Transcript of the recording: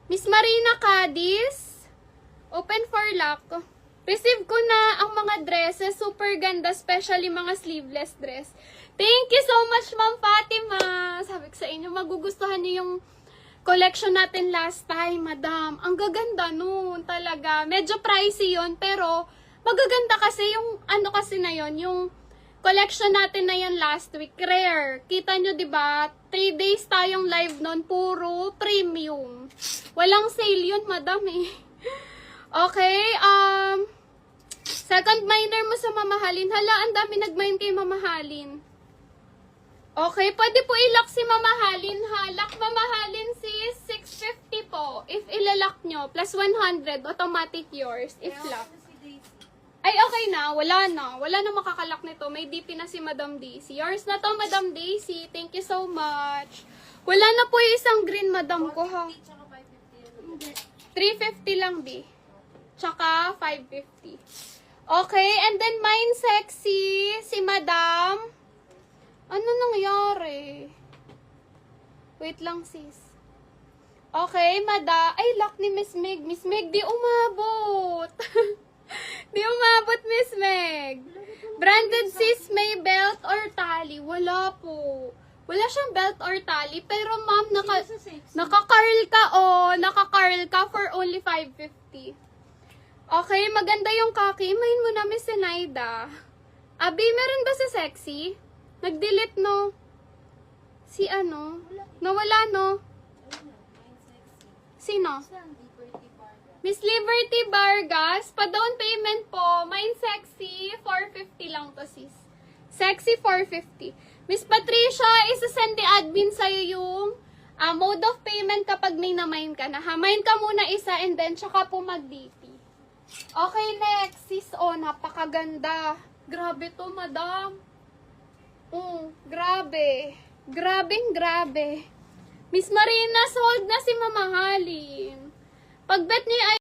Miss Marina Cadiz, open for lock. Receive ko na ang mga dresses. Super ganda, especially mga sleeveless dress. Thank you so much, Ma'am Fatima. Sabi ko sa inyo, magugustuhan niyo yung collection natin last time, madam. Ang gaganda nun, talaga. Medyo pricey yun, pero magaganda kasi yung, ano kasi na yun, yung collection natin na yan last week, rare. Kita nyo, di ba? 3 days tayong live nun, puro premium. Walang sale yun, madam eh. Okay, second minor mo sa mamahalin. Hala, ang dami nag-mine kay mamahalin. Okay, pwede po ilock si mamahalin ha. Lock mamahalin sis, 650 po. If ilalak nyo, plus 100, automatic yours. If lock. Ay, okay na. Wala na. Wala na makakalak nito. May DP na si Madam Daisy. Yours na to, Madam Daisy. Thank you so much. Wala na po yung isang green, Madam ko, ha? 350 lang, B. Tsaka 550. Okay, and then mine sexy, si Madam. Ano nangyari? Wait lang, sis. Okay, Ay, lock ni Miss Meg. Miss Meg, di umabot. Di umabot, Miss Meg. Branded sis, may belt or tali? Wala po. Wala siyang belt or tali. Pero ma'am, naka-curl ka, oh. Naka-curl ka for only 550. Okay, maganda yung kaki. Main mo na, Miss Zenaida. Abi, meron ba sa sexy? Nag-delete, no? Si ano? Nawala, no? Sino? Miss Liberty Vargas, pa-down payment po, mine sexy, 450 lang to sis. Sexy 450. Miss Patricia, isa-send ni admin sa'yo yung mode of payment kapag may na-mine ka na. Ha? Mine ka muna isa and then tsaka po mag-DP. Okay, next. Sis, oh, napakaganda. Grabe to, madam. Grabe. Grabe. Miss Marina, sold na si mamahalin. Pag-bet niya ay